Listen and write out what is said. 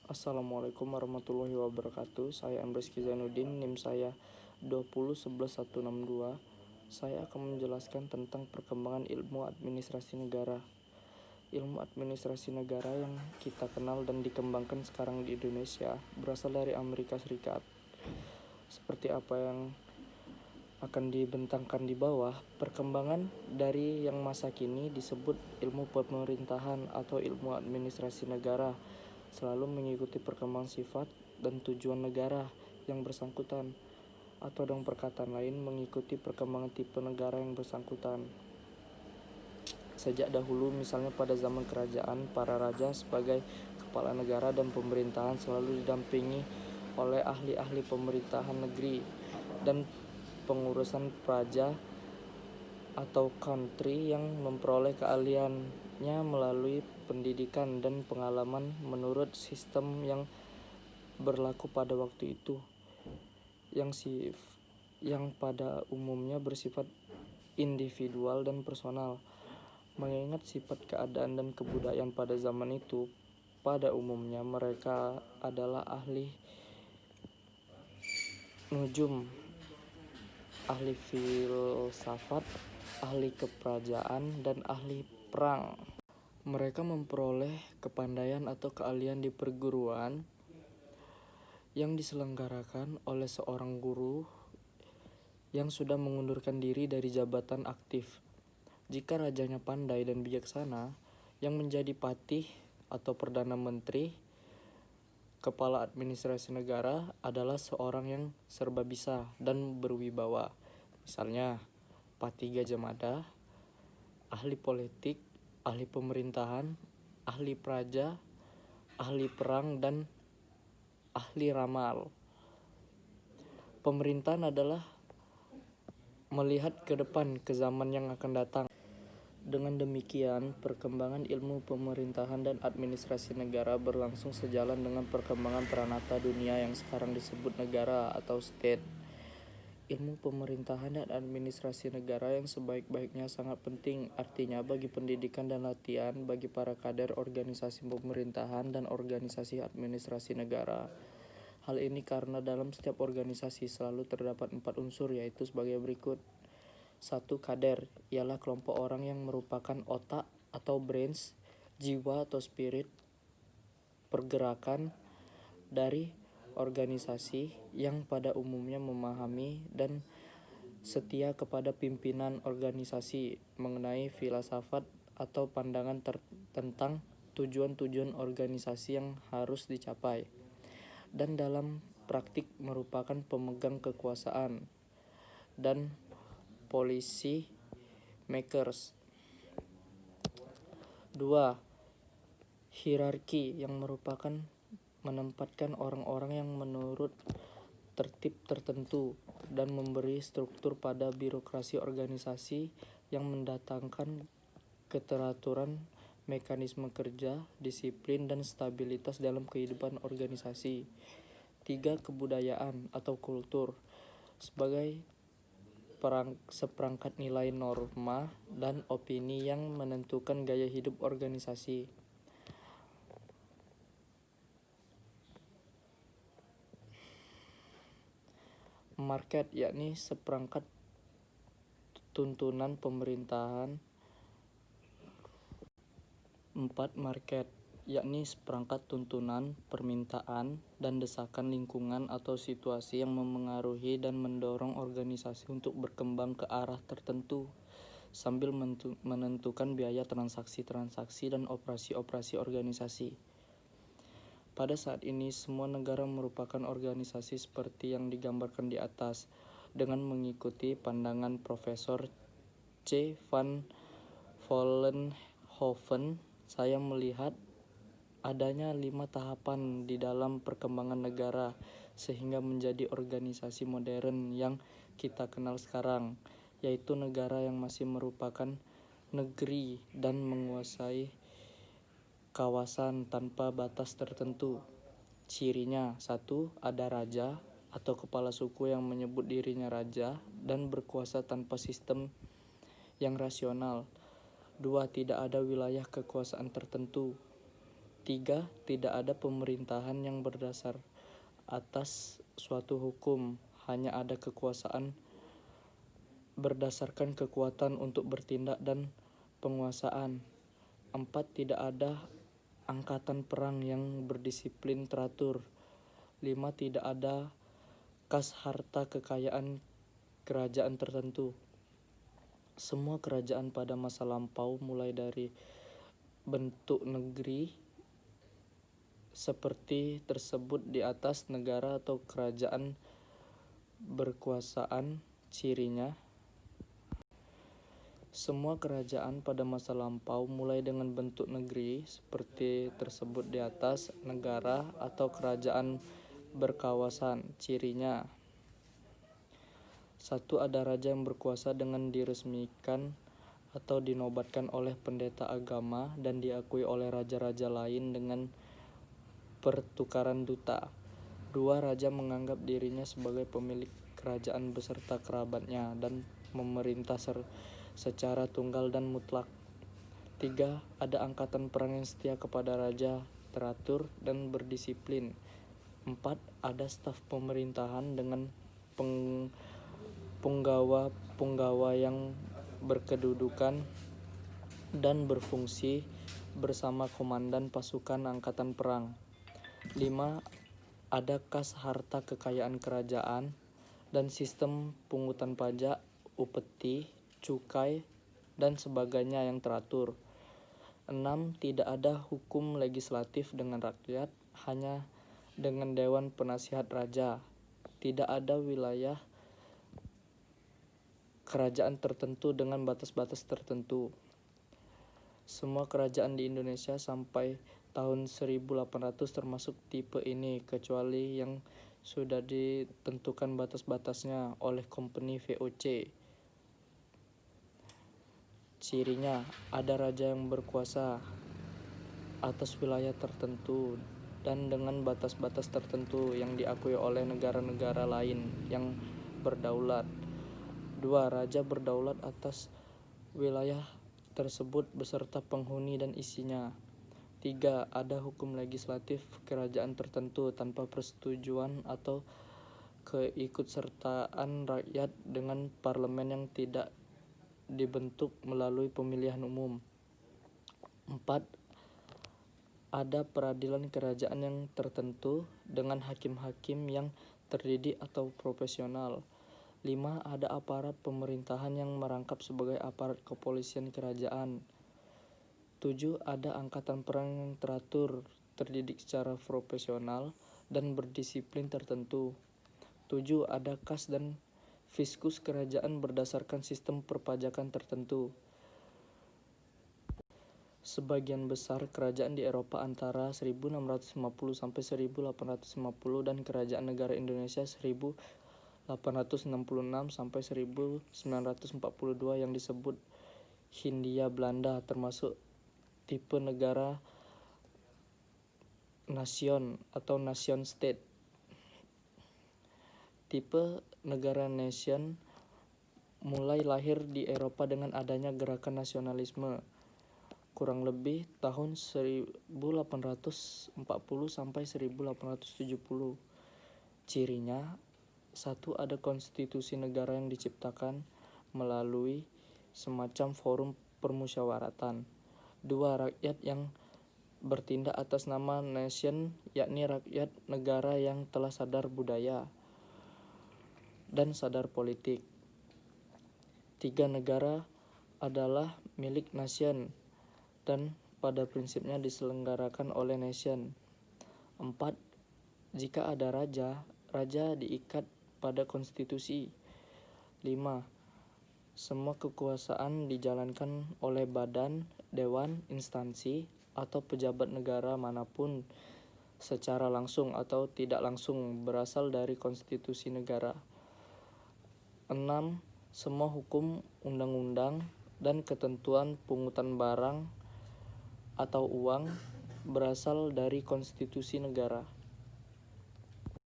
Assalamualaikum warahmatullahi wabarakatuh. Saya Rizky Zainuddin, NIM saya 2011162. Saya akan menjelaskan tentang perkembangan ilmu administrasi negara. Ilmu administrasi negara yang kita kenal dan dikembangkan sekarang di Indonesia berasal dari Amerika Serikat. Seperti apa yang akan dibentangkan di bawah, perkembangan dari yang masa kini disebut ilmu pemerintahan atau ilmu administrasi negara, selalu mengikuti perkembangan sifat dan tujuan negara yang bersangkutan, atau dengan perkataan lain mengikuti perkembangan tipe negara yang bersangkutan. Sejak dahulu, misalnya pada zaman kerajaan, para raja sebagai kepala negara dan pemerintahan selalu didampingi oleh ahli-ahli pemerintahan negeri dan pengurusan praja atau country yang memperoleh keahliannya melalui pendidikan dan pengalaman menurut sistem yang berlaku pada waktu itu, yang pada umumnya bersifat individual dan personal. Mengingat sifat keadaan dan kebudayaan pada zaman itu, pada umumnya mereka adalah ahli nujum, ahli filsafat, ahli keprajaan, dan ahli perang. Mereka memperoleh kepandaian atau keahlian di perguruan yang diselenggarakan oleh seorang guru yang sudah mengundurkan diri dari jabatan aktif. Jika rajanya pandai dan bijaksana, yang menjadi patih atau perdana menteri, kepala administrasi negara adalah seorang yang serba bisa dan berwibawa. Misalnya, Patih Gajah Mada, ahli politik, ahli pemerintahan, ahli praja, ahli perang, dan ahli ramal. Pemerintahan adalah melihat ke depan, ke zaman yang akan datang. Dengan demikian, perkembangan ilmu pemerintahan dan administrasi negara berlangsung sejalan dengan perkembangan peranata dunia yang sekarang disebut negara atau state. Ilmu pemerintahan dan administrasi negara yang sebaik-baiknya sangat penting, artinya bagi pendidikan dan latihan bagi para kader organisasi pemerintahan dan organisasi administrasi negara. Hal ini karena dalam setiap organisasi selalu terdapat 4 unsur, yaitu sebagai berikut. 1. Kader, ialah kelompok orang yang merupakan otak atau brains, jiwa atau spirit, pergerakan dari organisasi yang pada umumnya memahami dan setia kepada pimpinan organisasi mengenai filsafat atau pandangan tentang tujuan-tujuan organisasi yang harus dicapai, dan dalam praktik merupakan pemegang kekuasaan dan policy makers. 2. Hierarki, yang merupakan menempatkan orang-orang yang menurut tertib tertentu dan memberi struktur pada birokrasi organisasi yang mendatangkan keteraturan, mekanisme kerja, disiplin, dan stabilitas dalam kehidupan organisasi. 3. Kebudayaan atau kultur, sebagai seperangkat nilai, norma, dan opini yang menentukan gaya hidup organisasi. Market, yakni seperangkat tuntunan pemerintahan. 4. Market, yakni seperangkat tuntunan, permintaan, dan desakan lingkungan atau situasi yang memengaruhi dan mendorong organisasi untuk berkembang ke arah tertentu, sambil menentukan biaya transaksi-transaksi dan operasi-operasi organisasi. Pada saat ini, semua negara merupakan organisasi seperti yang digambarkan di atas. Dengan mengikuti pandangan Profesor C. van Vollenhoven, saya melihat adanya 5 tahapan di dalam perkembangan negara sehingga menjadi organisasi modern yang kita kenal sekarang, yaitu negara yang masih merupakan negeri dan menguasai kawasan tanpa batas tertentu. Cirinya: 1. Ada raja atau kepala suku yang menyebut dirinya raja dan berkuasa tanpa sistem yang rasional. 2. Tidak ada wilayah kekuasaan tertentu. 3. Tidak ada pemerintahan yang berdasar atas suatu hukum, hanya ada kekuasaan berdasarkan kekuatan untuk bertindak dan penguasaan. 4. Tidak ada angkatan perang yang berdisiplin teratur. 5. Tidak ada kas harta kekayaan kerajaan tertentu. Semua kerajaan pada masa lampau, mulai dari bentuk negeri seperti tersebut di atas, negara atau kerajaan berkuasaan, cirinya. Semua kerajaan pada masa lampau, mulai dengan bentuk negeri seperti tersebut di atas, negara atau kerajaan berkawasan, cirinya. 1. Ada raja yang berkuasa dengan diresmikan atau dinobatkan oleh pendeta agama dan diakui oleh raja-raja lain dengan pertukaran duta. 2. Raja menganggap dirinya sebagai pemilik kerajaan beserta kerabatnya dan memerintah secara tunggal dan mutlak. 3. Ada angkatan perang yang setia kepada raja, teratur dan berdisiplin. 4. Ada staf pemerintahan dengan punggawa yang berkedudukan dan berfungsi bersama komandan pasukan angkatan perang. 5. Ada kas harta kekayaan kerajaan dan sistem pungutan pajak, upeti, cukai, dan sebagainya yang teratur. 6. Tidak ada hukum legislatif dengan rakyat, hanya dengan Dewan Penasihat Raja. Tidak ada wilayah kerajaan tertentu dengan batas-batas tertentu. Semua kerajaan di Indonesia sampai tahun 1800 termasuk tipe ini, kecuali yang sudah ditentukan batas-batasnya oleh Kompeni VOC. Cirinya, ada raja yang berkuasa atas wilayah tertentu dan dengan batas-batas tertentu yang diakui oleh negara-negara lain yang berdaulat. 2. Raja berdaulat atas wilayah tersebut beserta penghuni dan isinya. 3. Ada hukum legislatif kerajaan tertentu tanpa persetujuan atau keikutsertaan rakyat dengan parlemen yang tidak dibentuk melalui pemilihan umum. 4. Ada peradilan kerajaan yang tertentu dengan hakim-hakim yang terdidik atau profesional. 5. Ada aparat pemerintahan yang merangkap sebagai aparat kepolisian kerajaan. 7. Ada angkatan perang yang teratur, terdidik secara profesional, dan berdisiplin tertentu. 7. Ada kas dan fiskus kerajaan berdasarkan sistem perpajakan tertentu. Sebagian besar kerajaan di Eropa antara 1650 sampai 1850 dan Kerajaan Negara Indonesia 1866 sampai 1942 yang disebut Hindia Belanda termasuk tipe negara nation atau nation state. Tipe negara nation mulai lahir di Eropa dengan adanya gerakan nasionalisme kurang lebih tahun 1840 sampai 1870. Cirinya, 1. Ada konstitusi negara yang diciptakan melalui semacam forum permusyawaratan. 2. Rakyat yang bertindak atas nama nation, yakni rakyat negara yang telah sadar budaya dan sadar politik. 3. Negara adalah milik nation dan pada prinsipnya diselenggarakan oleh nation. 4. Jika ada raja, raja diikat pada konstitusi. 5. Semua kekuasaan dijalankan oleh badan, dewan, instansi, atau pejabat negara manapun secara langsung atau tidak langsung berasal dari konstitusi negara. 6. Semua hukum, undang-undang, dan ketentuan pungutan barang atau uang berasal dari konstitusi negara.